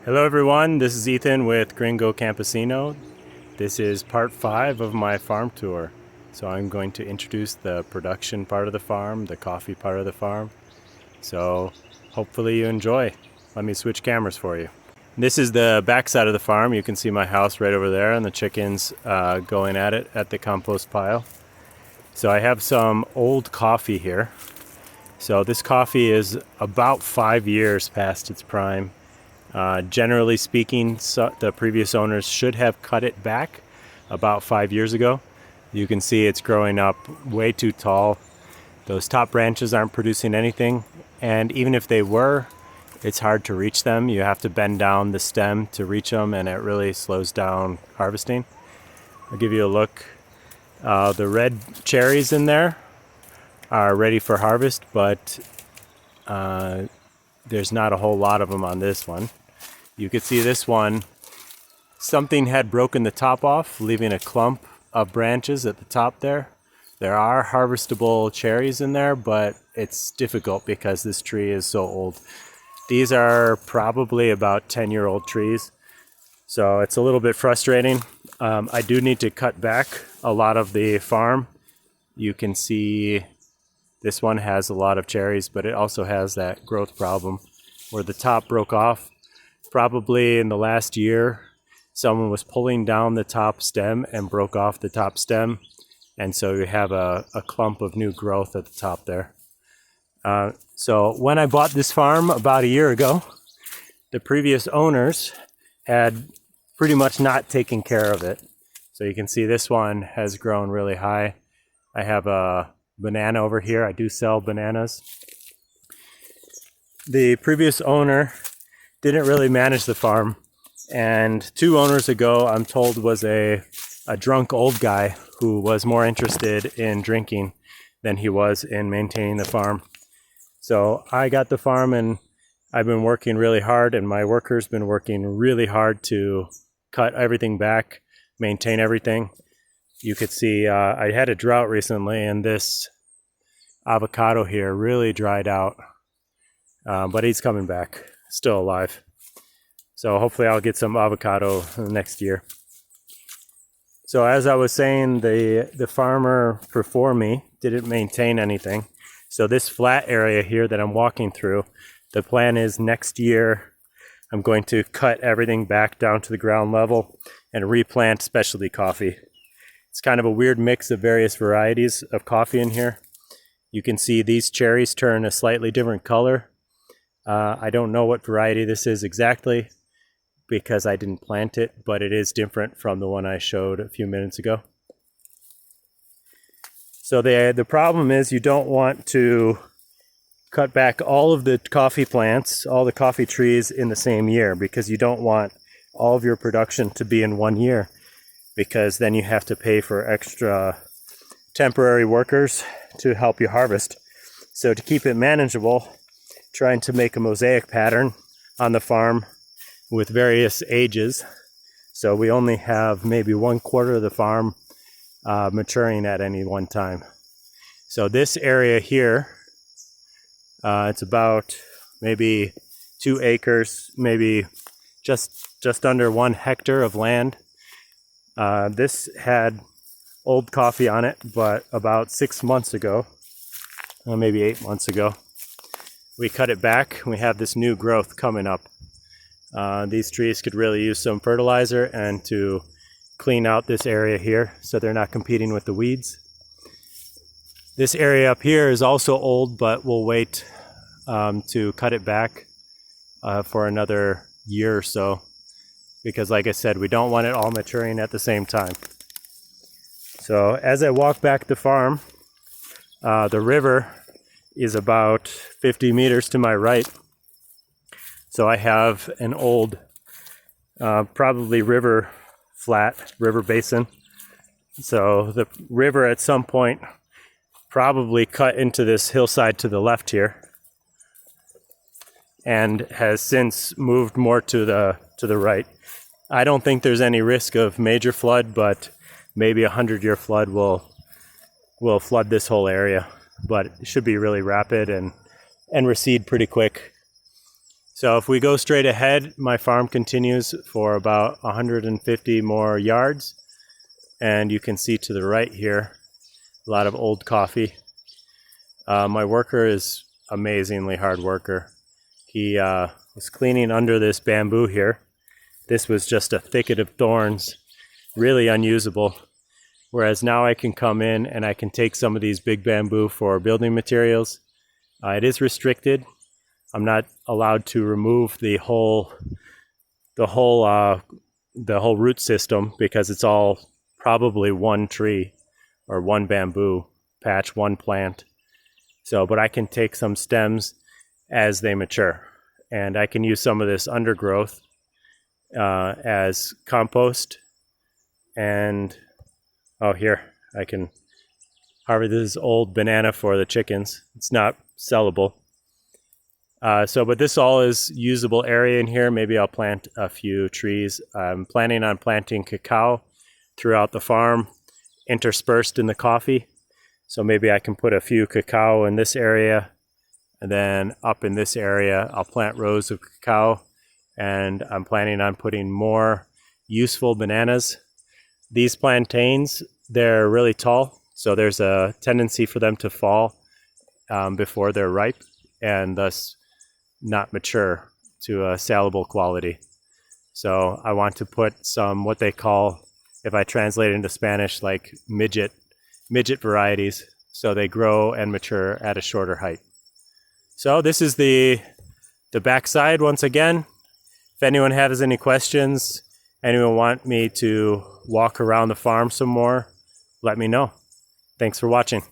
Hello everyone, this is Ethan with Gringo Campesino. This is part 5 of my farm tour. So I'm going to introduce the production part of the farm, the coffee part of the farm. So hopefully you enjoy. Let me switch cameras for you. This is the back side of the farm. You can see my house right over there and the chickens going at it at the compost pile. So I have some old coffee here. So this coffee is about 5 years past its prime. Generally speaking, the previous owners should have cut it back about 5 years ago. You can see it's growing up way too tall. Those top branches aren't producing anything, and even if they were, it's hard to reach them. You have to bend down the stem to reach them, and it really slows down harvesting. I'll give you a look. The red cherries in there are ready for harvest, but there's not a whole lot of them on this one. You could see this one, something had broken the top off, leaving a clump of branches at the top there. There are harvestable cherries in there, but it's difficult because this tree is so old. These are probably about 10-year-old trees, so it's a little bit frustrating. I do need to cut back a lot of the farm. You can see this one has a lot of cherries, but it also has that growth problem where the top broke off. Probably in the last year, someone was pulling down the top stem and broke off the top stem. And so you have a clump of new growth at the top there. So when I bought this farm about a year ago, the previous owners had pretty much not taken care of it. So you can see this one has grown really high. I have a banana over here. I do sell bananas. The previous owner didn't really manage the farm, and 2 owners ago, I'm told, was a drunk old guy who was more interested in drinking than he was in maintaining the farm. So I got the farm, and I've been working really hard, and my workers been working really hard to cut everything back, maintain everything. You could see I had a drought recently, and this avocado here really dried out, but he's coming back, still alive. So hopefully I'll get some avocado next year. So as I was saying, the farmer before me didn't maintain anything. So this flat area here that I'm walking through, the plan is next year I'm going to cut everything back down to the ground level and replant specialty coffee. It's kind of a weird mix of various varieties of coffee in here. You can see these cherries turn a slightly different color. I don't know what variety this is exactly because I didn't plant it, but it is different from the one I showed a few minutes ago. So the problem is you don't want to cut back all of the coffee plants, all the coffee trees in the same year, because you don't want all of your production to be in one year, because then you have to pay for extra temporary workers to help you harvest. So to keep it manageable, trying to make a mosaic pattern on the farm with various ages. So we only have maybe 1/4 of the farm maturing at any one time. So this area here, it's about maybe 2 acres, maybe just under 1 hectare of land. This had old coffee on it, but about 6 months ago, or maybe 8 months ago, we cut it back. We have this new growth coming up. These trees could really use some fertilizer and to clean out this area here so they're not competing with the weeds. This area up here is also old, but we'll wait to cut it back for another year or so, because like I said, we don't want it all maturing at the same time. So as I walk back the farm, the river is about 50 meters to my right. So I have an old, probably river basin. So the river at some point probably cut into this hillside to the left here and has since moved more to the right. I don't think there's any risk of major flood, but maybe a 100-year flood will flood this whole area. But it should be really rapid and recede pretty quick. So if we go straight ahead, my farm continues for about 150 more yards. And you can see to the right here, a lot of old coffee. My worker is amazingly hard worker. He was cleaning under this bamboo here. This was just a thicket of thorns, really unusable. Whereas now I can come in and I can take some of these big bamboo for building materials. It is restricted. I'm not allowed to remove the whole root system because it's all probably one tree or one bamboo patch, one plant. So, but I can take some stems as they mature, and I can use some of this undergrowth as compost. And oh, here I can harvest this old banana for the chickens. It's not sellable. But this all is usable area in here. Maybe I'll plant a few trees. I'm planning on planting cacao throughout the farm, interspersed in the coffee. So maybe I can put a few cacao in this area, and then up in this area, I'll plant rows of cacao, and I'm planning on putting more useful bananas. These plantains, they're really tall, so there's a tendency for them to fall before they're ripe, and thus not mature to a salable quality. So I want to put some, what they call, if I translate it into Spanish, like midget varieties, so they grow and mature at a shorter height. So this is the backside once again. If anyone has any questions, anyone want me to walk around the farm some more, let me know. Thanks for watching.